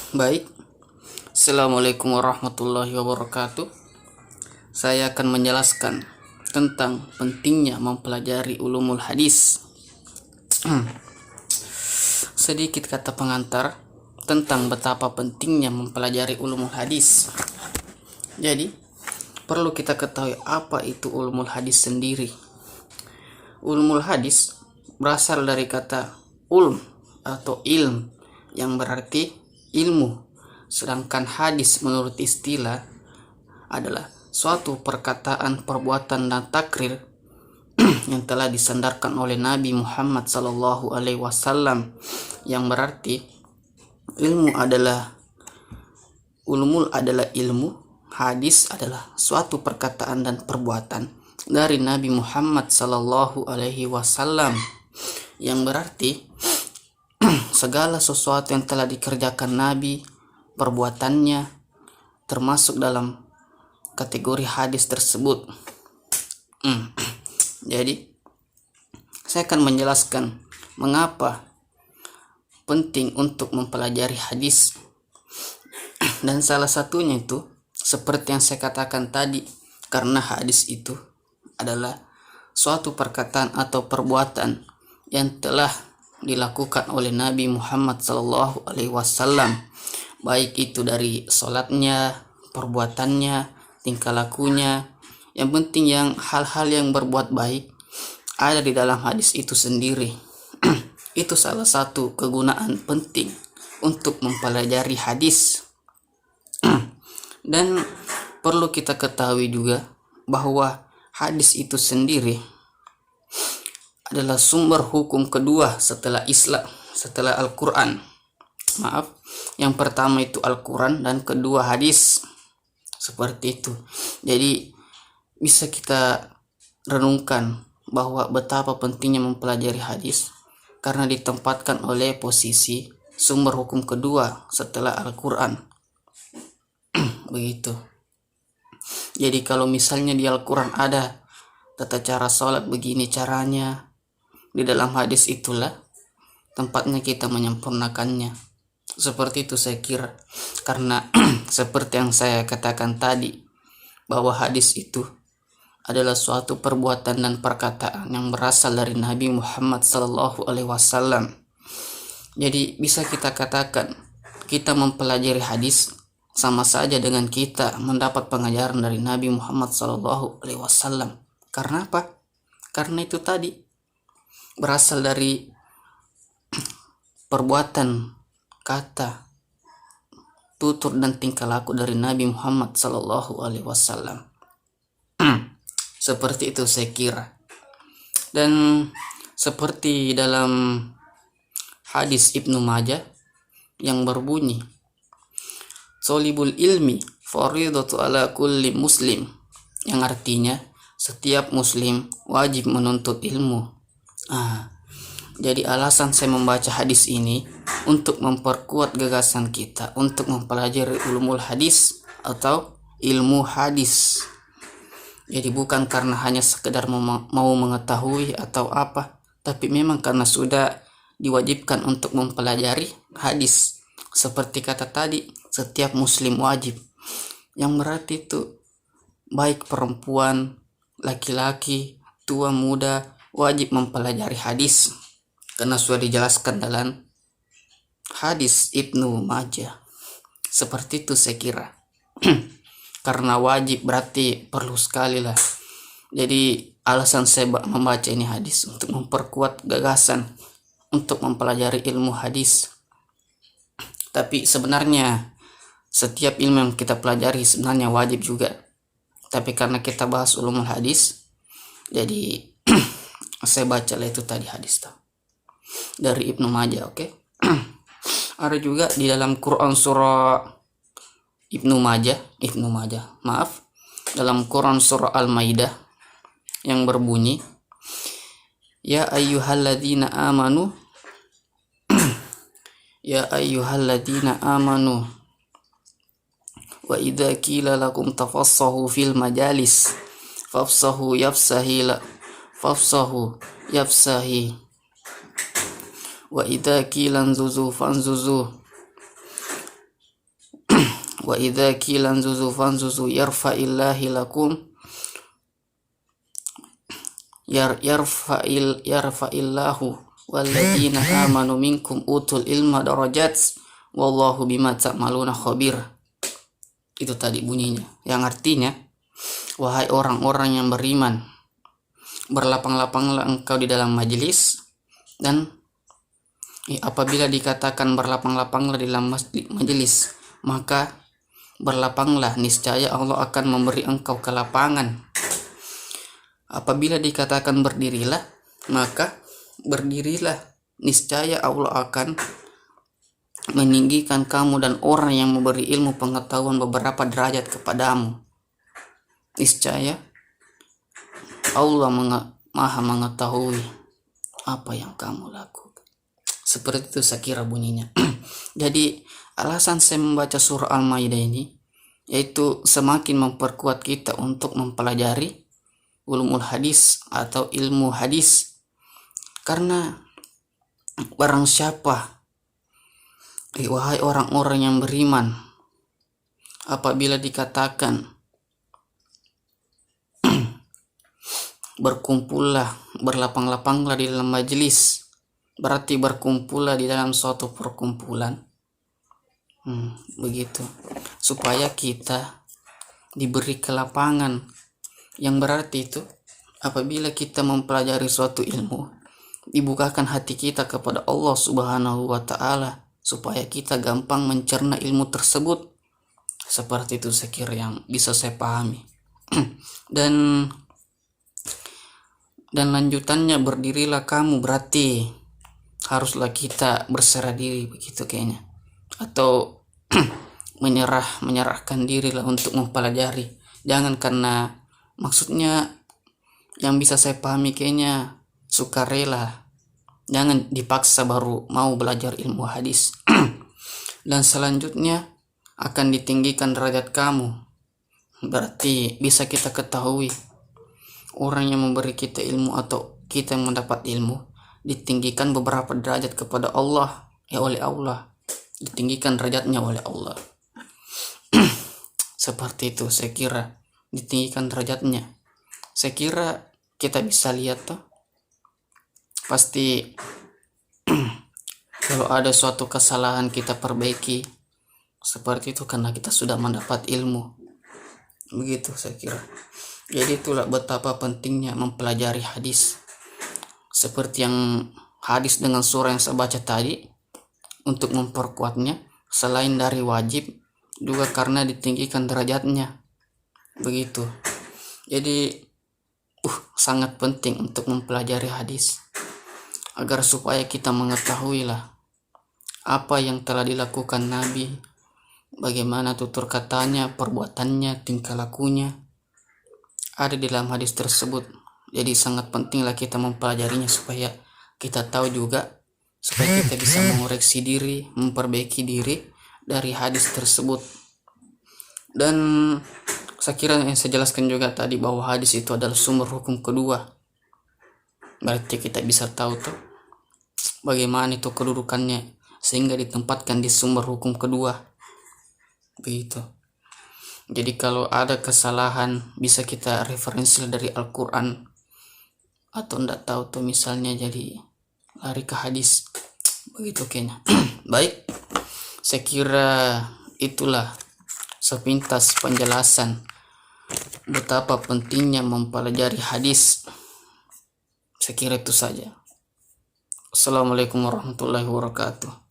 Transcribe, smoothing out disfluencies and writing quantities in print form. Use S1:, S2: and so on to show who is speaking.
S1: Baik, Assalamualaikum warahmatullahi wabarakatuh. Saya akan menjelaskan tentang pentingnya mempelajari ulumul hadis. Sedikit kata pengantar tentang betapa pentingnya mempelajari ulumul hadis. Jadi, perlu kita ketahui apa itu ulumul hadis sendiri. Ulumul hadis berasal dari kata ulm atau ilm yang berarti ilmu, sedangkan hadis menurut istilah adalah suatu perkataan, perbuatan, dan takrir yang telah disandarkan oleh Nabi Muhammad SAW, yang berarti ulumul adalah ilmu, hadis adalah suatu perkataan dan perbuatan dari Nabi Muhammad SAW, yang berarti segala sesuatu yang telah dikerjakan Nabi, perbuatannya termasuk dalam kategori hadis tersebut. Jadi, saya akan menjelaskan mengapa penting untuk mempelajari hadis. Dan salah satunya itu, seperti yang saya katakan tadi, karena hadis itu adalah suatu perkataan atau perbuatan yang telah dilakukan oleh Nabi Muhammad SAW, baik itu dari sholatnya, perbuatannya, tingkah lakunya. Yang penting hal-hal yang berbuat baik ada di dalam hadis itu sendiri. Itu salah satu kegunaan penting untuk mempelajari hadis. Dan perlu kita ketahui juga bahwa hadis itu sendiri adalah sumber hukum kedua setelah Islam, setelah Al-Quran. Yang pertama itu Al-Quran dan kedua hadis. Seperti itu. Jadi bisa kita renungkan bahwa betapa pentingnya mempelajari hadis karena ditempatkan oleh posisi sumber hukum kedua setelah Al-Quran. Begitu. Jadi kalau misalnya di Al-Quran ada tata cara sholat begini caranya, di dalam hadis itulah tempatnya kita menyempurnakannya. Seperti itu saya kira. Karena seperti yang saya katakan tadi, bahwa hadis itu adalah suatu perbuatan dan perkataan yang berasal dari Nabi Muhammad SAW. Jadi bisa kita katakan kita mempelajari hadis sama saja dengan kita mendapat pengajaran dari Nabi Muhammad SAW. Karena apa? Karena itu tadi berasal dari perbuatan, kata, tutur, dan tingkah laku dari Nabi Muhammad SAW. Seperti itu saya kira. Dan seperti dalam hadis Ibnu Majah yang berbunyi, "Thalibul ilmi faridatu ala kulli muslim", yang artinya setiap muslim wajib menuntut ilmu. Jadi alasan saya membaca hadis ini untuk memperkuat gagasan kita untuk mempelajari ulumul hadis atau ilmu hadis. Jadi bukan karena hanya sekedar mau mengetahui atau apa, tapi memang karena sudah diwajibkan untuk mempelajari hadis. Seperti kata tadi, setiap muslim wajib. Yang berarti itu baik perempuan, laki-laki, tua, muda, wajib mempelajari hadis karena sudah dijelaskan dalam hadis Ibnu Majah. Seperti itu saya kira. Karena wajib berarti perlu sekali lah. Jadi alasan saya membaca ini hadis untuk memperkuat gagasan untuk mempelajari ilmu hadis. Tapi sebenarnya setiap ilmu yang kita pelajari sebenarnya wajib juga. Tapi karena kita bahas ulumul hadis, jadi saya baca lah itu tadi hadis dari Ibnu Majah. Oke. Ada juga di dalam Quran surah dalam Quran surah Al-Maidah yang berbunyi, "Ya ayyuhalladzina amanu ya ayyuhalladzina amanu wa idza qila lakum tafassahu fil majalis fafsahu yafsahi wa idza qila nzuzu fanzuzu wa idza qila anzuzu fanzuzu yarfa'illahu lakum yarfa'illahu walladzina amanu minkum utul ilma darajat wallahu bima ta'maluna khabir. Itu tadi bunyinya, yang artinya, wahai orang-orang yang beriman, berlapang-lapanglah engkau di dalam majelis, dan apabila dikatakan berlapang-lapanglah di dalam majelis, maka berlapanglah, niscaya Allah akan memberi engkau kelapangan. Apabila dikatakan berdirilah, maka berdirilah, niscaya Allah akan meninggikan kamu dan orang yang memberi ilmu pengetahuan beberapa derajat kepadamu. Niscaya Allah maha mengetahui apa yang kamu lakukan. Seperti itu saya kira bunyinya. Jadi alasan saya membaca surah Al-Maidah ini, yaitu semakin memperkuat kita untuk mempelajari ulumul hadis atau ilmu hadis. Karena barang siapa, wahai orang-orang yang beriman, apabila dikatakan berkumpullah, berlapang-lapanglah di dalam majelis, berarti berkumpullah di dalam suatu perkumpulan. Begitu, supaya kita diberi kelapangan, yang berarti itu apabila kita mempelajari suatu ilmu, dibukakan hati kita kepada Allah Subhanahu wa Ta'ala, supaya kita gampang mencerna ilmu tersebut. Seperti itu saya kira yang bisa saya pahami. dan lanjutannya, berdirilah kamu, berarti haruslah kita berserah diri, begitu kayaknya, atau menyerahkan diri lah untuk mempelajari. Jangan karena, maksudnya yang bisa saya pahami kayaknya sukarela, jangan dipaksa baru mau belajar ilmu hadis. Dan selanjutnya akan ditinggikan derajat kamu, berarti bisa kita ketahui orang yang memberi kita ilmu atau kita yang mendapat ilmu ditinggikan beberapa derajat kepada Allah, oleh Allah, ditinggikan derajatnya oleh Allah. Seperti itu saya kira, ditinggikan derajatnya. Saya kira kita bisa lihat tuh, pasti kalau ada suatu kesalahan kita perbaiki, seperti itu karena kita sudah mendapat ilmu. Begitu saya kira. Jadi itulah betapa pentingnya mempelajari hadis. Seperti yang hadis dengan surah yang saya baca tadi, untuk memperkuatnya, selain dari wajib, juga karena ditinggikan derajatnya. Begitu. Jadi sangat penting untuk mempelajari hadis, agar supaya kita mengetahui lah apa yang telah dilakukan Nabi, bagaimana tutur katanya, perbuatannya, tingkah lakunya ada di dalam hadis tersebut. Jadi sangat pentinglah kita mempelajarinya supaya kita tahu juga, supaya kita bisa mengoreksi diri, memperbaiki diri dari hadis tersebut. Dan saya kira yang saya jelaskan juga tadi bahwa hadis itu adalah sumber hukum kedua. Berarti kita bisa tahu tuh bagaimana itu kedudukannya sehingga ditempatkan di sumber hukum kedua. Begitu. Jadi kalau ada kesalahan bisa kita referensi dari Al-Quran, atau enggak tahu tuh misalnya jadi lari ke hadis. Begitu kayaknya. Baik, saya kira itulah sepintas penjelasan betapa pentingnya mempelajari hadis. Saya kira itu saja. Assalamualaikum warahmatullahi wabarakatuh.